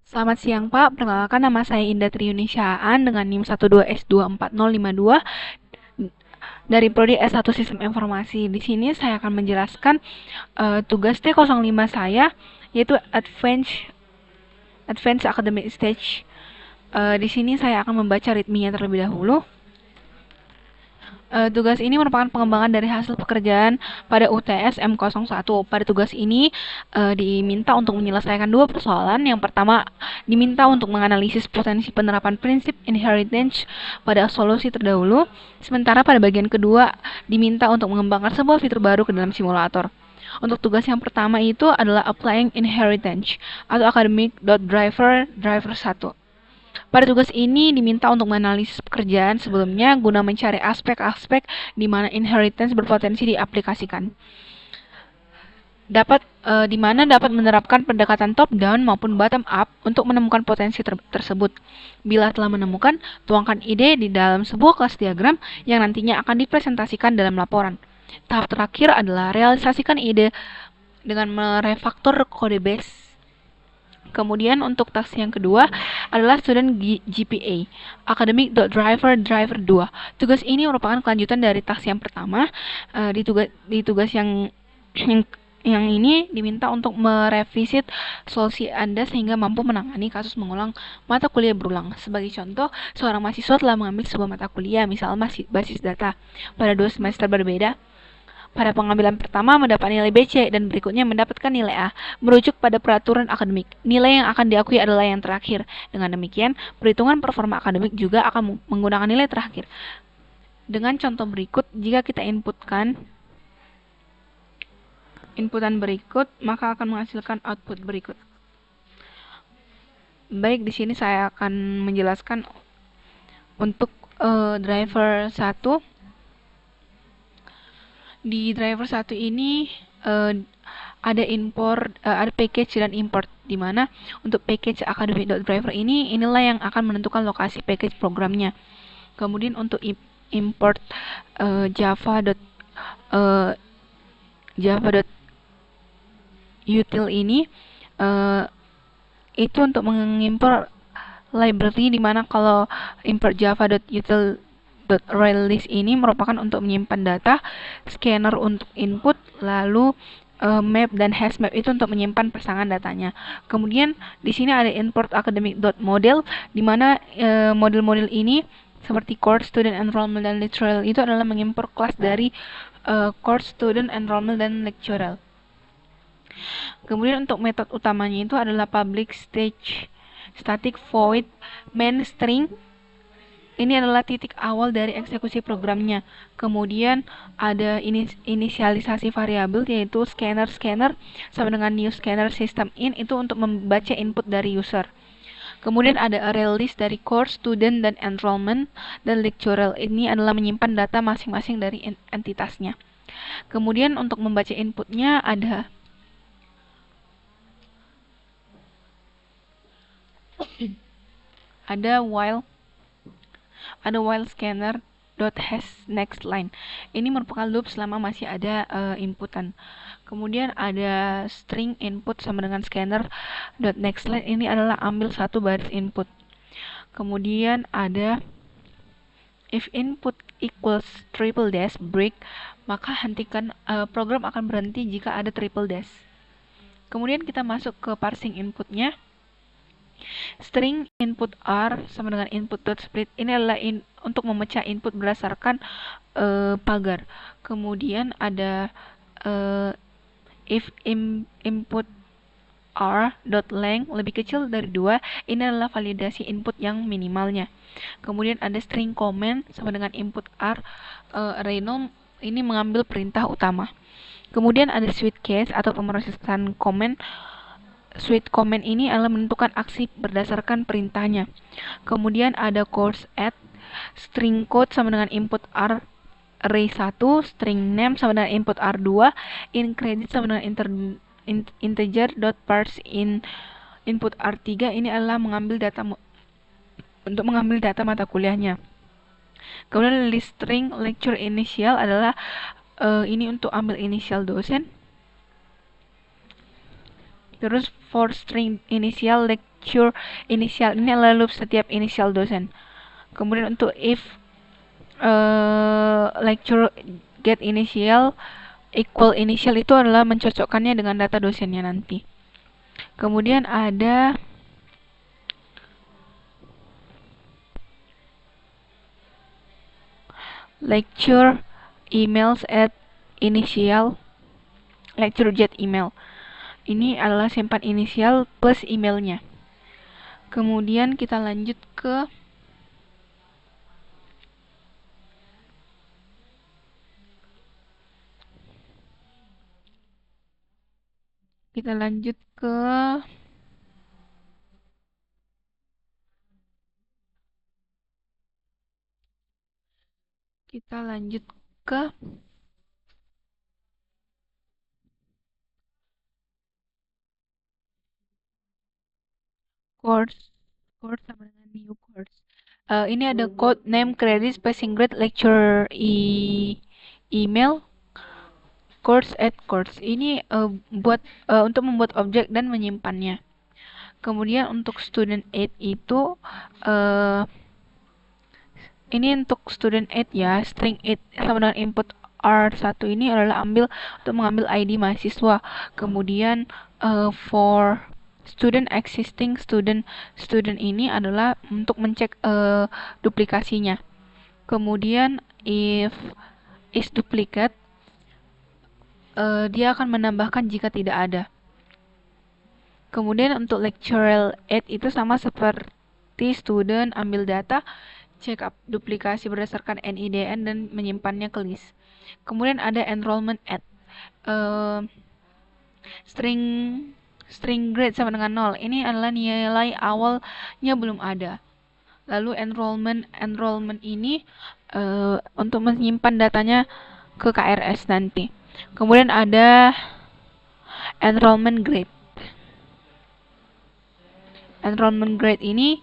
Selamat siang Pak, perkenalkan nama saya Indah Triyunisyaan dengan NIM 12S24052 dari Prodi S1 Sistem Informasi. Di sini saya akan menjelaskan tugas T05 saya, yaitu Advanced Academic Stage. Di sini saya akan membaca readme-nya terlebih dahulu. Tugas ini merupakan pengembangan dari hasil pekerjaan pada UTS M01. Pada tugas ini diminta untuk menyelesaikan dua persoalan. Yang pertama, diminta untuk menganalisis potensi penerapan prinsip inheritance pada solusi terdahulu. Sementara pada bagian kedua, diminta untuk mengembangkan sebuah fitur baru ke dalam simulator. Untuk tugas yang pertama itu adalah applying inheritance atau academic.driver 1. Pada tugas ini diminta untuk menganalisis pekerjaan sebelumnya guna mencari aspek-aspek di mana inheritance berpotensi diaplikasikan. Di mana dapat menerapkan pendekatan top down maupun bottom up untuk menemukan potensi tersebut. Bila telah menemukan, tuangkan ide di dalam sebuah kelas diagram yang nantinya akan dipresentasikan dalam laporan. Tahap terakhir adalah realisasikan ide dengan merefaktor kode base. Kemudian untuk task yang kedua adalah student GPA, academic.driver 2. Tugas ini merupakan kelanjutan dari task yang pertama. Di tugas yang ini diminta untuk merevisit solusi Anda sehingga mampu menangani kasus mengulang mata kuliah berulang. Sebagai contoh, seorang mahasiswa telah mengambil sebuah mata kuliah, misalnya basis data, pada 2 semester berbeda. Pada pengambilan pertama mendapat nilai BC dan berikutnya mendapatkan nilai A. Merujuk pada peraturan akademik, nilai yang akan diakui adalah yang terakhir. Dengan demikian, perhitungan performa akademik juga akan menggunakan nilai terakhir. Dengan contoh berikut, jika kita inputan berikut, maka akan menghasilkan output berikut. Baik, di sini saya akan menjelaskan untuk driver 1. Di driver 1 ini ada package dan import, di mana untuk package academic.driver inilah yang akan menentukan lokasi package programnya. Kemudian untuk import java.util ini itu untuk mengimport library, di mana kalau import java.util .release ini merupakan untuk menyimpan data, scanner untuk input, lalu map dan hashmap itu untuk menyimpan pasangan datanya. Kemudian di sini ada import academic.model, di mana model-model ini seperti course, student enrollment, dan lecturer itu adalah mengimport kelas dari course, student enrollment, dan lecturer. Kemudian untuk metode utamanya itu adalah public static void main string. Ini adalah titik awal dari eksekusi programnya. Kemudian ada inisialisasi variabel, yaitu scanner sama dengan new scanner system in, itu untuk membaca input dari user. Kemudian ada array list dari course, student, dan enrollment, dan lecturer. Ini adalah menyimpan data masing-masing dari entitasnya. Kemudian untuk membaca inputnya ada while scanner has next line. Ini merupakan loop selama masih ada inputan. Kemudian ada string input sama dengan scanner next line. Ini adalah ambil satu baris input. Kemudian ada if input equals triple dash break, maka hentikan program akan berhenti jika ada triple dash. Kemudian kita masuk ke parsing inputnya. String input R sama dengan input.split. Ini adalah untuk memecah input berdasarkan pagar. Kemudian ada if input R.length lebih kecil dari 2, ini adalah validasi input yang minimalnya. Kemudian ada string comment sama dengan input R random, ini mengambil perintah utama. Kemudian ada switch case atau pemrosesan comment. Switch comment ini adalah menentukan aksi berdasarkan perintahnya. Kemudian ada course add, string code sama dengan input R array 1, string name sama dengan input R2, in credit sama dengan integer.parse in input R3. Ini adalah mengambil data mata kuliahnya. Kemudian list string lecture initial adalah ini untuk ambil inisial dosen. Terus for string initial lecture inisial, ini adalah loop setiap inisial dosen. Kemudian untuk if lecture get initial equal initial itu adalah mencocokkannya dengan data dosennya nanti. Kemudian ada lecture emails at initial lecture get email. Ini adalah simpan inisial plus emailnya. Kemudian kita lanjut ke kita lanjut ke course sama dengan new course. Ini ada code name credit spacing grade lecture email course at course. Ini buat untuk membuat objek dan menyimpannya. Kemudian untuk student aid itu ini untuk student aid ya, string aid sama dengan input R1 ini adalah untuk mengambil ID mahasiswa. Kemudian for student existing student ini adalah untuk mencek duplikasinya. Kemudian if is duplicate dia akan menambahkan jika tidak ada. Kemudian untuk lectural aid itu sama seperti student, ambil data, check up duplikasi berdasarkan NIDN dan menyimpannya ke list. Kemudian ada enrollment aid. String grade sama dengan 0. Ini adalah nilai awalnya belum ada. Lalu enrollment ini untuk menyimpan datanya ke KRS nanti. Kemudian ada enrollment grade. Enrollment grade ini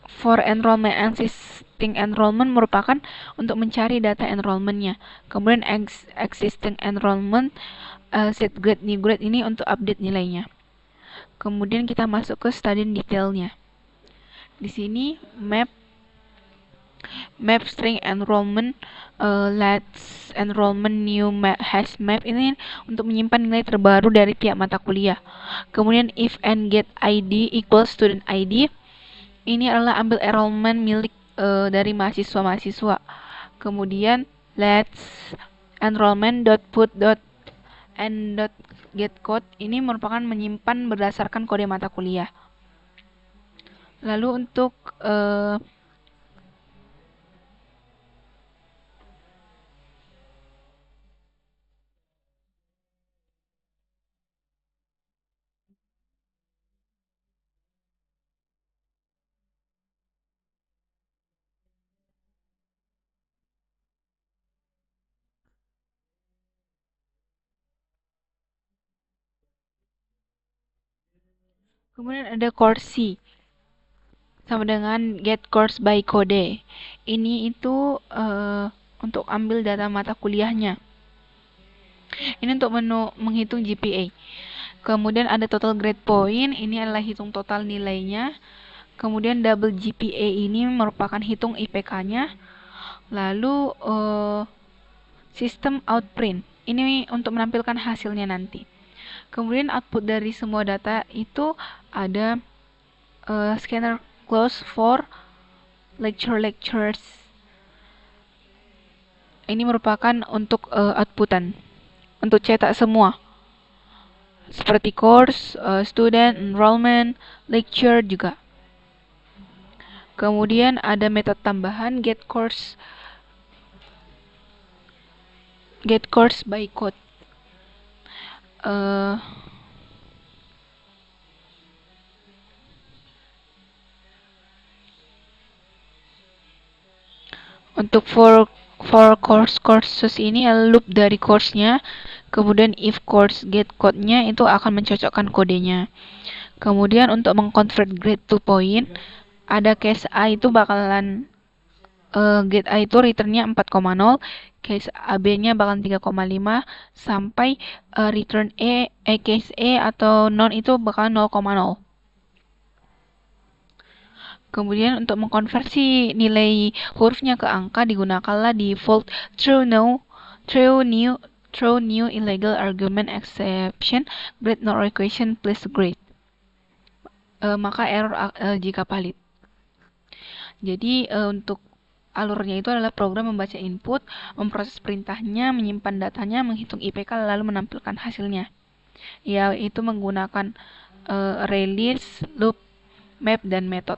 for enrollment existing enrollment merupakan untuk mencari data enrollmentnya. Kemudian existing enrollment set grade new grade ini untuk update nilainya. Kemudian kita masuk ke student detailnya. Di sini map string enrollment let's enrollment new hash map ini untuk menyimpan nilai terbaru dari pihak mata kuliah. Kemudian if and get ID equals student ID, ini adalah ambil enrollment milik dari mahasiswa. Kemudian let's enrollment .put and get code ini merupakan menyimpan berdasarkan kode mata kuliah. Lalu untuk kemudian ada course C sama dengan get course by code. Ini itu untuk ambil data mata kuliahnya. Ini untuk menghitung GPA. Kemudian ada total grade point, ini adalah hitung total nilainya. Kemudian double GPA ini merupakan hitung IPK-nya. Lalu sistem outprint, ini untuk menampilkan hasilnya nanti. Kemudian output dari semua data itu ada scanner close for lectures. Ini merupakan untuk outputan, untuk cetak semua. Seperti course, student, enrollment, lecture juga. Kemudian ada metode tambahan get course by code. Untuk for courses ini loop dari course-nya. Kemudian if course get code-nya itu akan mencocokkan kodenya. Kemudian untuk mengconvert grade to point, ada case A itu bakalan get A itu returnnya 4,0, case AB-nya bakal 3,5, sampai return case E atau non itu bakal 0,0. Kemudian untuk mengkonversi nilai hurufnya ke angka digunakanlah default true no true new true new illegal argument exception grade not equation plus grade. Maka error jika valid. Jadi untuk alurnya itu adalah program membaca input, memproses perintahnya, menyimpan datanya, menghitung IPK, lalu menampilkan hasilnya. Yaitu menggunakan release, loop, map, dan method.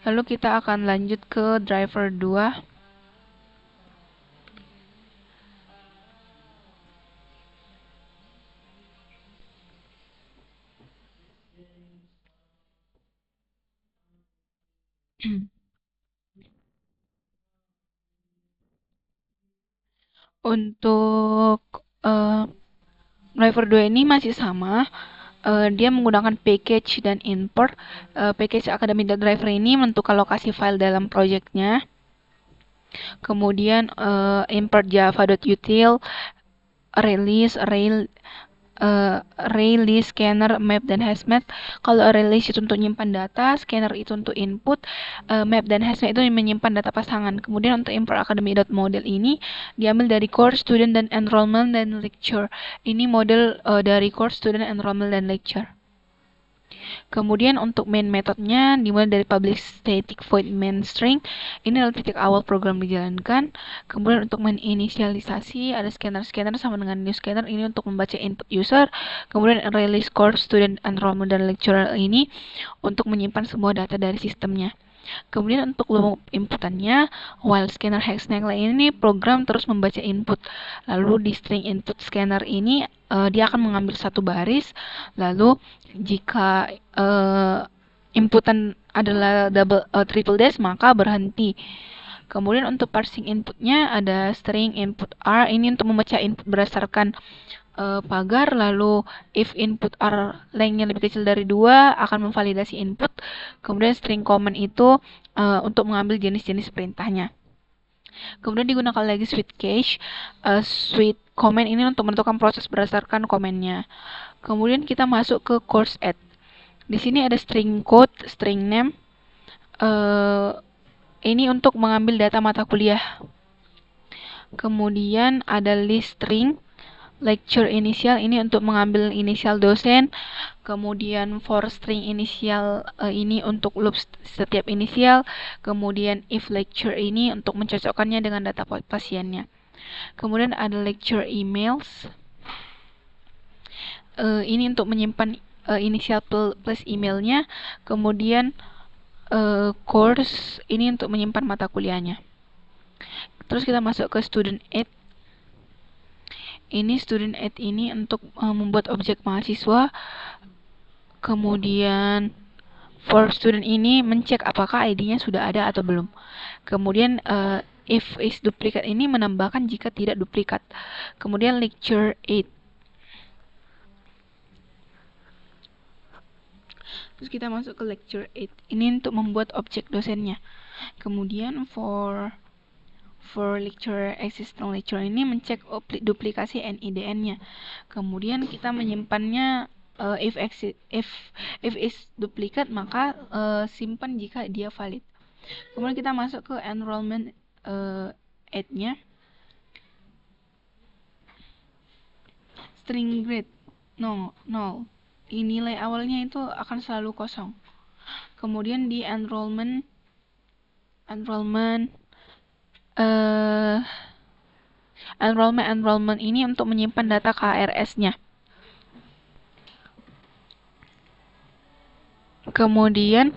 Lalu kita akan lanjut ke driver 2. Untuk driver 2 ini masih sama. Dia menggunakan package dan import. Package academy.driver ini menentukan lokasi file dalam projectnya. Kemudian import java.util, release, release, scanner, map, dan hashmap. Kalau release itu untuk menyimpan data, scanner itu untuk input, map dan hashmap itu menyimpan data pasangan. Kemudian untuk import academy.model ini diambil dari course, student, dan enrollment, dan lecture. Ini model dari course, student, enrollment, dan lecture. Kemudian untuk main metodenya dimulai dari public static void main string. Ini adalah titik awal program dijalankan. Kemudian untuk main inisialisasi ada scanner sama dengan new scanner ini untuk membaca input user. Kemudian release course, student, enrollment, dan lecturer ini untuk menyimpan semua data dari sistemnya. Kemudian untuk loop inputannya, while scanner hexname ini program terus membaca input. Lalu di string input scanner ini dia akan mengambil satu baris. Lalu jika inputan adalah triple dash maka berhenti. Kemudian untuk parsing inputnya ada string input R ini untuk membaca input berdasarkan pagar. Lalu if input R lengthnya lebih kecil dari 2 akan memvalidasi input. Kemudian string comment itu untuk mengambil jenis-jenis perintahnya. Kemudian digunakan lagi switch cache, switch comment ini untuk menentukan proses berdasarkan komennya. Kemudian kita masuk ke course add. Di sini ada string code, string name. Ini untuk mengambil data mata kuliah. Kemudian ada list string, lecture initial ini untuk mengambil inisial dosen. Kemudian for string inisial ini untuk loop setiap inisial. Kemudian if lecture ini untuk mencocokkannya dengan data pasiennya. Kemudian ada lecture emails. Ini untuk menyimpan inisial plus emailnya. Kemudian course ini untuk menyimpan mata kuliahnya. Terus kita masuk ke student aid. Ini student aid ini untuk membuat objek mahasiswa. Kemudian for student ini mencek apakah ID-nya sudah ada atau belum. Kemudian if is duplicate ini menambahkan jika tidak duplikat. Kemudian lecture aid. Terus kita masuk ke lecture aid. Ini untuk membuat objek dosennya. Kemudian for lecture existing lecture ini mencek duplikasi NIDN-nya. Kemudian kita menyimpannya if is duplicate maka simpan jika dia valid. Kemudian kita masuk ke enrollment aid-nya. String grade no. Nilai awalnya itu akan selalu kosong. Kemudian di enrollment ini untuk menyimpan data KRS-nya. Kemudian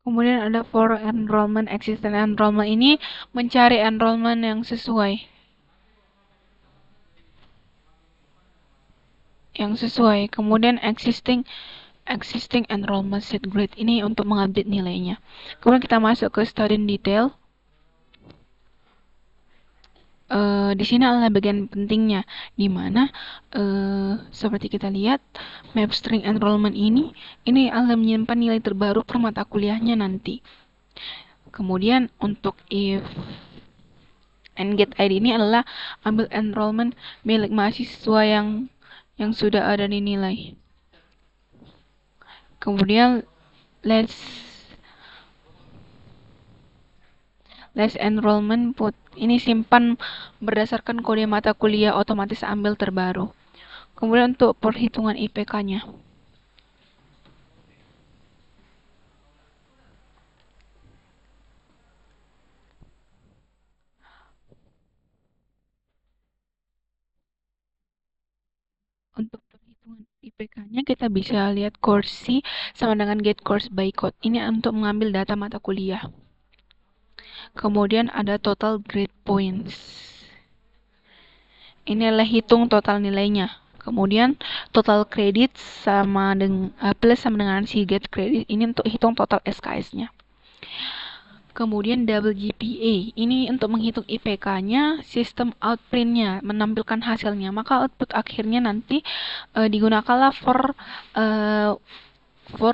Kemudian ada for enrollment, existing enrollment ini mencari enrollment yang sesuai. Kemudian existing enrollment set grade ini untuk mengupdate nilainya. Kemudian kita masuk ke student detail. Di sini adalah bagian pentingnya, di mana seperti kita lihat map string enrollment ini adalah menyimpan nilai terbaru per mata kuliahnya nanti. Kemudian untuk if and get ID ini adalah ambil enrollment milik mahasiswa yang sudah ada dinilai. Kemudian let's enrollment put ini simpan berdasarkan kode mata kuliah otomatis ambil terbaru. Kemudian untuk perhitungan IPK-nya. Untuk perhitungan IPK-nya kita bisa lihat course C sama dengan get course by code. Ini untuk mengambil data mata kuliah. Kemudian ada total grade points. Ini adalah hitung total nilainya. Kemudian total credit sama dengan plus sama dengan si get credit ini untuk hitung total SKS-nya. Kemudian double GPA ini untuk menghitung IPK-nya, sistem outprint-nya menampilkan hasilnya. Maka output akhirnya nanti digunakanlah for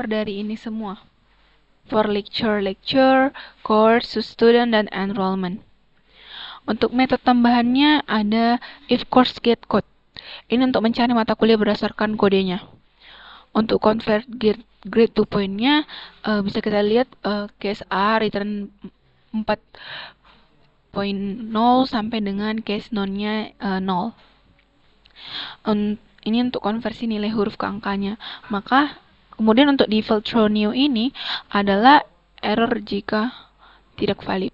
dari ini semua. For lecture, course, student, dan enrollment. Untuk metode tambahannya ada if course get code. Ini untuk mencari mata kuliah berdasarkan kodenya. Untuk convert grade to point-nya bisa kita lihat case A return 4.0 sampai dengan case non-nya 0. Ini untuk konversi nilai huruf ke angkanya. Maka kemudian untuk default throw new ini adalah error jika tidak valid.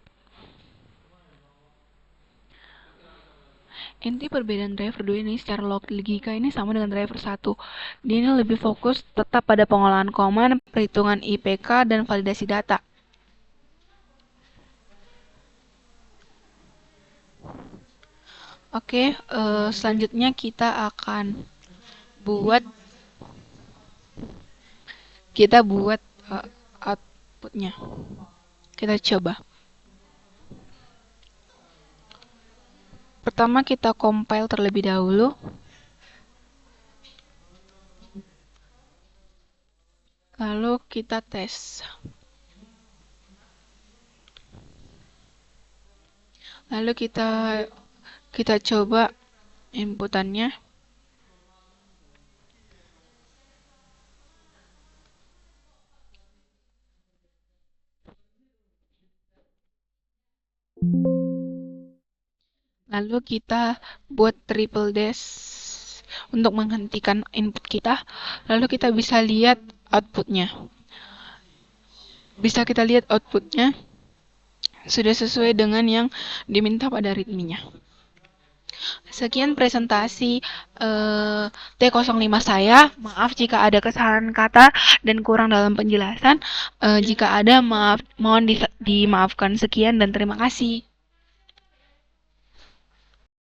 Inti perbedaan driver 2 ini secara logika ini sama dengan driver 1. Dia ini lebih fokus tetap pada pengolahan command, perhitungan IPK, dan validasi data. Oke, selanjutnya kita akan buat outputnya. Kita coba. Pertama kita compile terlebih dahulu. Lalu kita tes. Lalu kita coba inputannya. Lalu kita buat triple dash untuk menghentikan input kita. Lalu kita bisa lihat outputnya. Sudah sesuai dengan yang diminta pada readme-nya. Sekian presentasi T05 saya. Maaf jika ada kesalahan kata dan kurang dalam penjelasan. Jika ada, mohon dimaafkan. Sekian dan terima kasih.